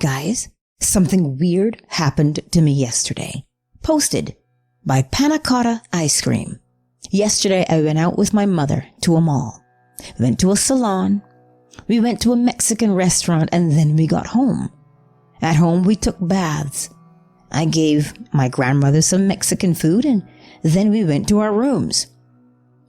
Guys, something weird happened to me yesterday. Posted by Panna Cotta Ice Cream. Yesterday I went out with my mother to a mall. Went to a salon. We went to a Mexican restaurant and then we got home. At home we took baths. I gave my grandmother some Mexican food and then we went to our rooms.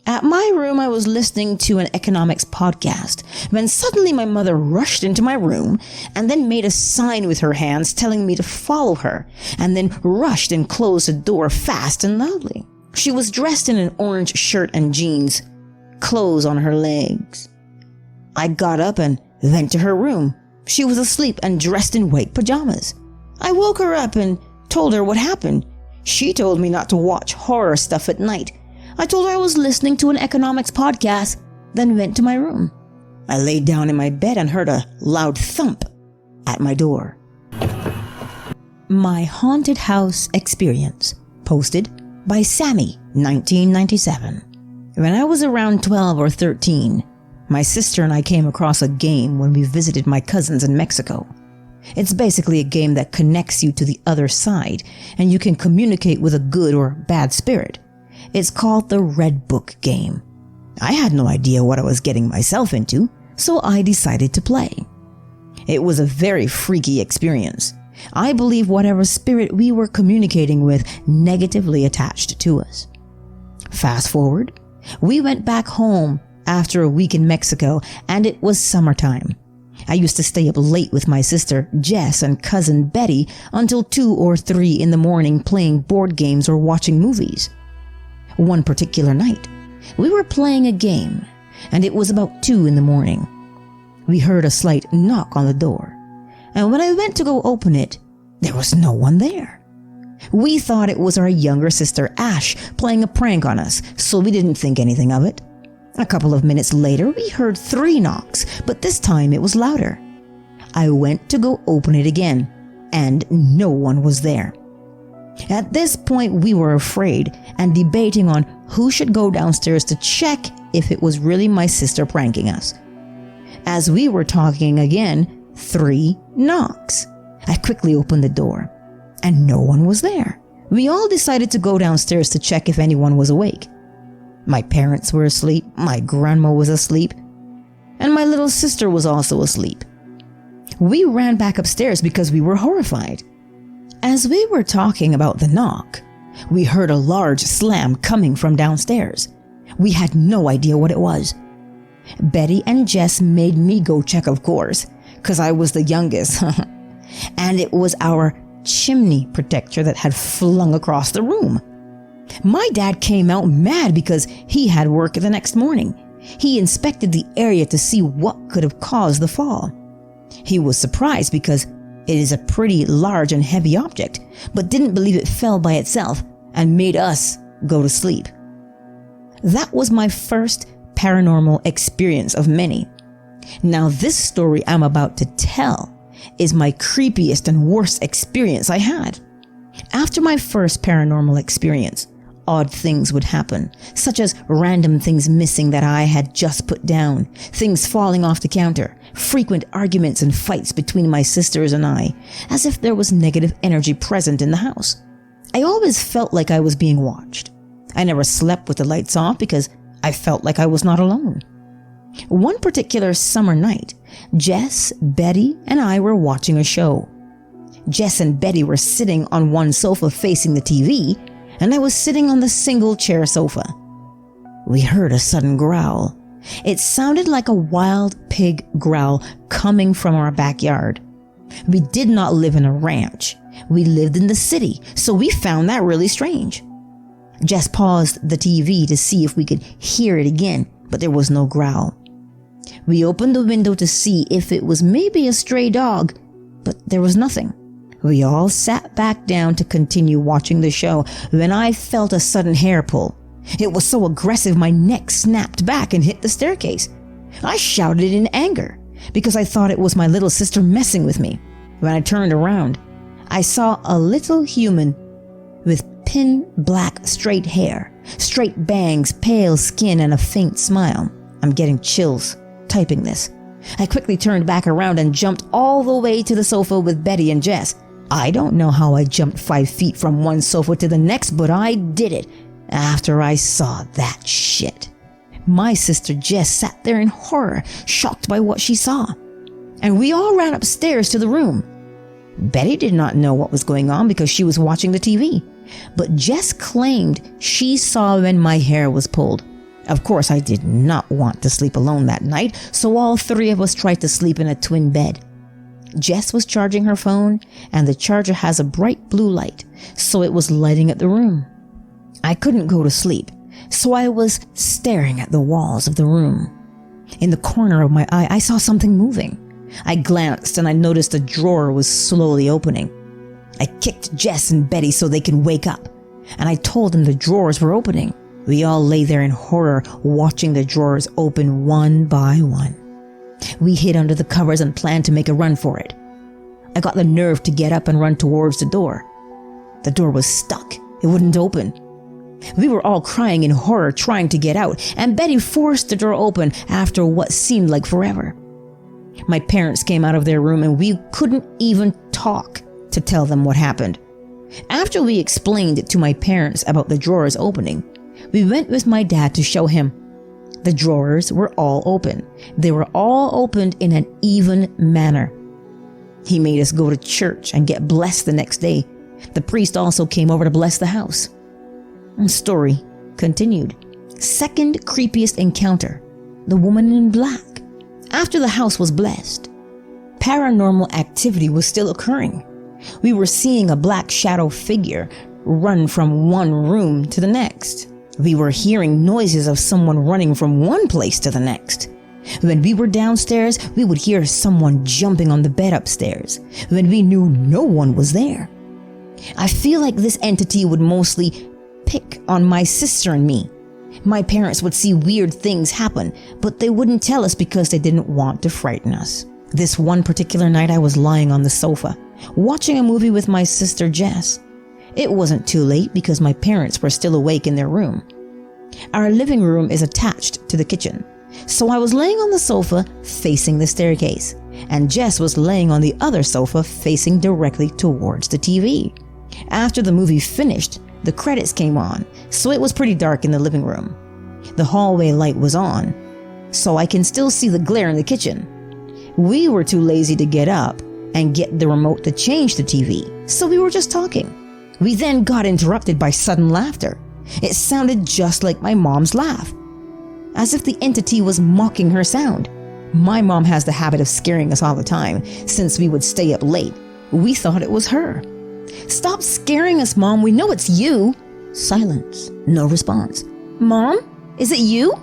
At my room, I was listening to an economics podcast when suddenly my mother rushed into my room and then made a sign with her hands telling me to follow her, and then rushed and closed the door fast and loudly. She was dressed in an orange shirt and jeans, clothes on her legs. I got up and went to her room. She was asleep and dressed in white pajamas. I woke her up and told her what happened. She told me not to watch horror stuff at night. I told her I was listening to an economics podcast, then went to my room. I laid down in my bed and heard a loud thump at my door. My haunted house experience, posted by Sammy, 1997. When I was around 12 or 13, my sister and I came across a game when we visited my cousins in Mexico. It's basically a game that connects you to the other side, and you can communicate with a good or bad spirit. It's called the Red Book game. I had no idea what I was getting myself into, so I decided to play. It was a very freaky experience. I believe whatever spirit we were communicating with negatively attached to us. Fast forward, we went back home after a week in Mexico, and it was summertime. I used to stay up late with my sister Jess and cousin Betty until 2 or 3 in the morning playing board games or watching movies. One particular night, we were playing a game, and it was about 2 in the morning. We heard a slight knock on the door, and when I went to go open it, there was no one there. We thought it was our younger sister Ash playing a prank on us, so we didn't think anything of it. A couple of minutes later, we heard 3 knocks, but this time it was louder. I went to go open it again, and no one was there. At this point, we were afraid and debating on who should go downstairs to check if it was really my sister pranking us. As we were talking again, 3 knocks. I quickly opened the door, and no one was there. We all decided to go downstairs to check if anyone was awake. My parents were asleep, my grandma was asleep, and my little sister was also asleep. We ran back upstairs because we were horrified. As we were talking about the knock, we heard a large slam coming from downstairs. We had no idea what it was. Betty and Jess made me go check, of course, because I was the youngest. And it was our chimney protector that had flung across the room. My dad came out mad because he had work the next morning. He inspected the area to see what could have caused the fall. He was surprised because it is a pretty large and heavy object, but didn't believe it fell by itself and made us go to sleep. That was my first paranormal experience of many. Now this story I'm about to tell is my creepiest and worst experience I had. After my first paranormal experience, odd things would happen, such as random things missing that I had just put down, things falling off the counter, frequent arguments and fights between my sisters and I, as if there was negative energy present in the house. I always felt like I was being watched. I never slept with the lights off because I felt like I was not alone. One particular summer night, Jess, Betty, and I were watching a show. Jess and Betty were sitting on one sofa facing the TV, and I was sitting on the single chair sofa. We heard a sudden growl. It sounded like a wild pig growl coming from our backyard. We did not live in a ranch. We lived in the city, so we found that really strange. Jess paused the TV to see if we could hear it again, but there was no growl. We opened the window to see if it was maybe a stray dog, but there was nothing. We all sat back down to continue watching the show when I felt a sudden hair pull. It was so aggressive my neck snapped back and hit the staircase. I shouted in anger because I thought it was my little sister messing with me. When I turned around, I saw a little human with pin black straight hair, straight bangs, pale skin, and a faint smile. I'm getting chills typing this. I quickly turned back around and jumped all the way to the sofa with Betty and Jess. I don't know how I jumped 5 feet from one sofa to the next, but I did it after I saw that shit. My sister Jess sat there in horror, shocked by what she saw. And we all ran upstairs to the room. Betty did not know what was going on because she was watching the TV. But Jess claimed she saw when my hair was pulled. Of course, I did not want to sleep alone that night, so all three of us tried to sleep in a twin bed. Jess was charging her phone, and the charger has a bright blue light, so it was lighting up the room. I couldn't go to sleep, so I was staring at the walls of the room. In the corner of my eye, I saw something moving. I glanced and I noticed a drawer was slowly opening. I kicked Jess and Betty so they could wake up, and I told them the drawers were opening. We all lay there in horror, watching the drawers open one by one. We hid under the covers and planned to make a run for it. I got the nerve to get up and run towards the door. The door was stuck. It wouldn't open. We were all crying in horror, trying to get out, and Betty forced the door open after what seemed like forever. My parents came out of their room and we couldn't even talk to tell them what happened. After we explained to my parents about the drawers opening, we went with my dad to show him. The drawers were all open. They were all opened in an even manner. He made us go to church and get blessed the next day. The priest also came over to bless the house. The story continued. Second creepiest encounter, the woman in black. After the house was blessed, paranormal activity was still occurring. We were seeing a black shadow figure run from one room to the next. We were hearing noises of someone running from one place to the next. When we were downstairs, we would hear someone jumping on the bed upstairs when we knew no one was there. I feel like this entity would mostly pick on my sister and me. My parents would see weird things happen, but they wouldn't tell us because they didn't want to frighten us. This one particular night I was lying on the sofa, watching a movie with my sister Jess. It wasn't too late because my parents were still awake in their room. Our living room is attached to the kitchen, so I was laying on the sofa facing the staircase, and Jess was laying on the other sofa facing directly towards the TV. After the movie finished, the credits came on, so it was pretty dark in the living room. The hallway light was on, so I can still see the glare in the kitchen. We were too lazy to get up and get the remote to change the TV, so we were just talking. We then got interrupted by sudden laughter. It sounded just like my mom's laugh, as if the entity was mocking her sound. My mom has the habit of scaring us all the time, since we would stay up late. We thought it was her. "Stop scaring us, Mom. We know it's you." Silence. No response. "Mom, is it you?"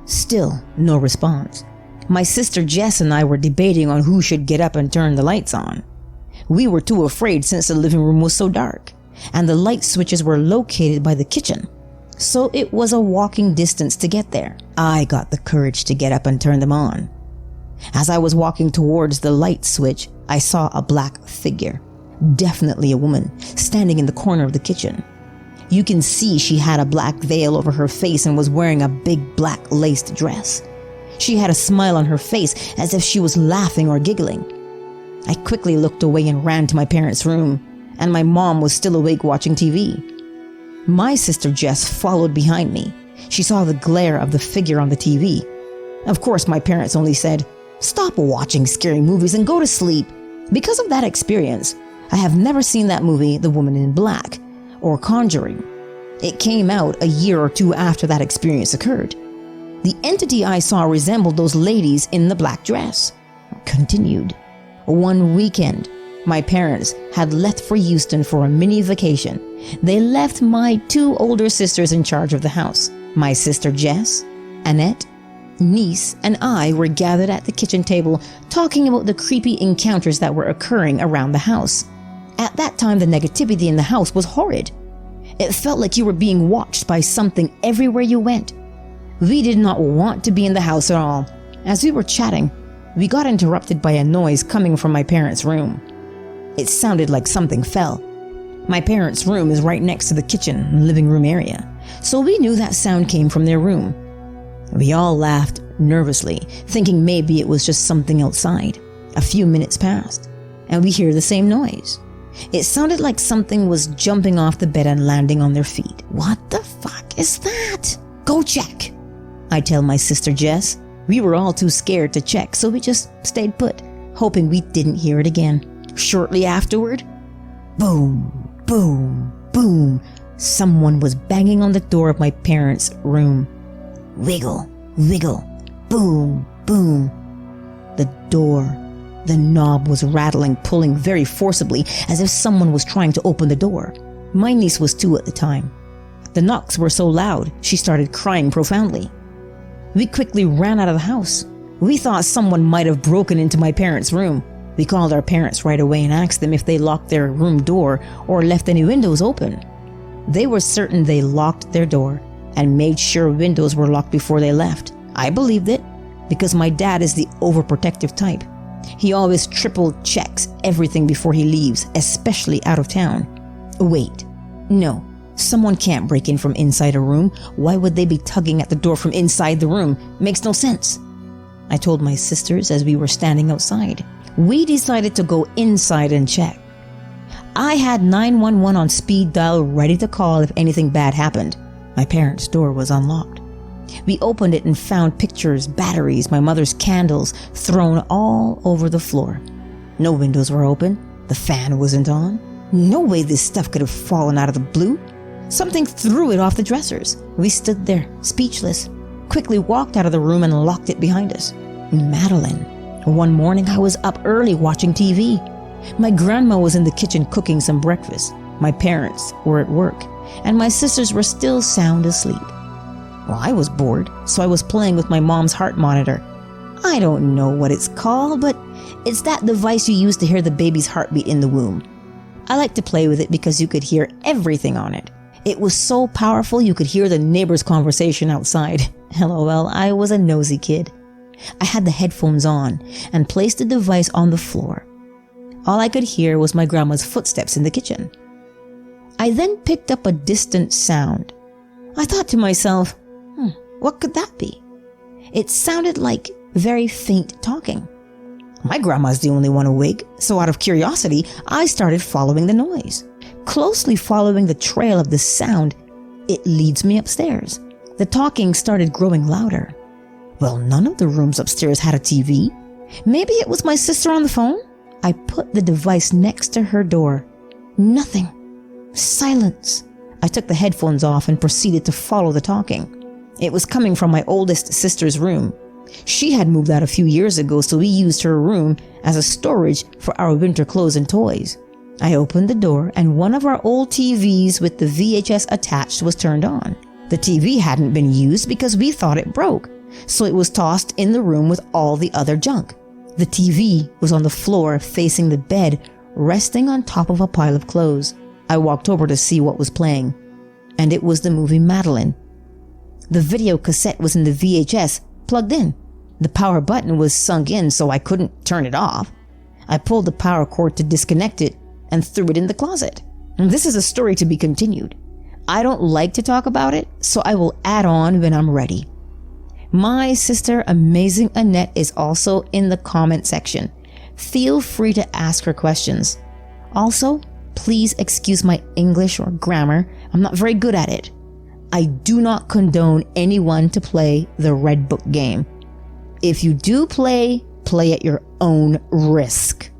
Still no response. My sister Jess and I were debating on who should get up and turn the lights on. We were too afraid since the living room was so dark, and the light switches were located by the kitchen, so it was a walking distance to get there. I got the courage to get up and turn them on. As I was walking towards the light switch, I saw a black figure. Definitely a woman, standing in the corner of the kitchen. You can see she had a black veil over her face and was wearing a big black laced dress. She had a smile on her face as if she was laughing or giggling. I quickly looked away and ran to my parents' room, and my mom was still awake watching TV. My sister Jess followed behind me. She saw the glare of the figure on the TV. Of course, my parents only said, "Stop watching scary movies and go to sleep." Because of that experience, I have never seen that movie, The Woman in Black, or Conjuring. It came out a year or two after that experience occurred. The entity I saw resembled those ladies in the black dress. Continued. One weekend, my parents had left for Houston for a mini vacation. They left my two older sisters in charge of the house. My sister Jess, Annette, niece, and I were gathered at the kitchen table talking about the creepy encounters that were occurring around the house. At that time, the negativity in the house was horrid. It felt like you were being watched by something everywhere you went. We did not want to be in the house at all. As we were chatting, we got interrupted by a noise coming from my parents' room. It sounded like something fell. My parents' room is right next to the kitchen and living room area, so we knew that sound came from their room. We all laughed nervously, thinking maybe it was just something outside. A few minutes passed, and we hear the same noise. It sounded like something was jumping off the bed and landing on their feet. What the fuck is that? Go check, I tell my sister Jess. We were all too scared to check, so we just stayed put, hoping we didn't hear it again. Shortly afterward, boom, boom, boom, someone was banging on the door of my parents' room. Wiggle, wiggle, boom, boom. The door, the knob was rattling, pulling very forcibly, as if someone was trying to open the door. My niece was 2 at the time. The knocks were so loud, she started crying profoundly. We quickly ran out of the house. We thought someone might have broken into my parents' room. We called our parents right away and asked them if they locked their room door or left any windows open. They were certain they locked their door and made sure windows were locked before they left. I believed it because my dad is the overprotective type. He always triple checks everything before he leaves, especially out of town. Wait, no, someone can't break in from inside a room. Why would they be tugging at the door from inside the room? Makes no sense. I told my sisters as we were standing outside. We decided to go inside and check. I had 911 on speed dial ready to call if anything bad happened. My parents' door was unlocked. We opened it and found pictures, batteries, my mother's candles thrown all over the floor. No windows were open. The fan wasn't on. No way this stuff could have fallen out of the blue. Something threw it off the dressers. We stood there, speechless, quickly walked out of the room and locked it behind us. Madeline. One morning I was up early watching TV. My grandma was in the kitchen cooking some breakfast. My parents were at work, and my sisters were still sound asleep. Well, I was bored, so I was playing with my mom's heart monitor. I don't know what it's called, but it's that device you use to hear the baby's heartbeat in the womb. I like to play with it because you could hear everything on it. It was so powerful you could hear the neighbor's conversation outside. LOL, I was a nosy kid. I had the headphones on and placed the device on the floor. All I could hear was my grandma's footsteps in the kitchen. I then picked up a distant sound. I thought to myself, what could that be? It sounded like very faint talking. My grandma's the only one awake, so out of curiosity, I started following the noise. Closely following the trail of the sound, it leads me upstairs. The talking started growing louder. Well, none of the rooms upstairs had a TV. Maybe it was my sister on the phone? I put the device next to her door. Nothing. Silence. I took the headphones off and proceeded to follow the talking. It was coming from my oldest sister's room. She had moved out a few years ago, so we used her room as a storage for our winter clothes and toys. I opened the door and one of our old TVs with the VHS attached was turned on. The TV hadn't been used because we thought it broke, so it was tossed in the room with all the other junk. The TV was on the floor facing the bed, resting on top of a pile of clothes. I walked over to see what was playing, and it was the movie Madeline. The video cassette was in the VHS, plugged in. The power button was sunk in, so I couldn't turn it off. I pulled the power cord to disconnect it and threw it in the closet. And this is a story to be continued. I don't like to talk about it, so I will add on when I'm ready. My sister, Amazing Annette, is also in the comment section. Feel free to ask her questions. Also, please excuse my English or grammar. I'm not very good at it. I do not condone anyone to play the Red Book game. If you do play at your own risk.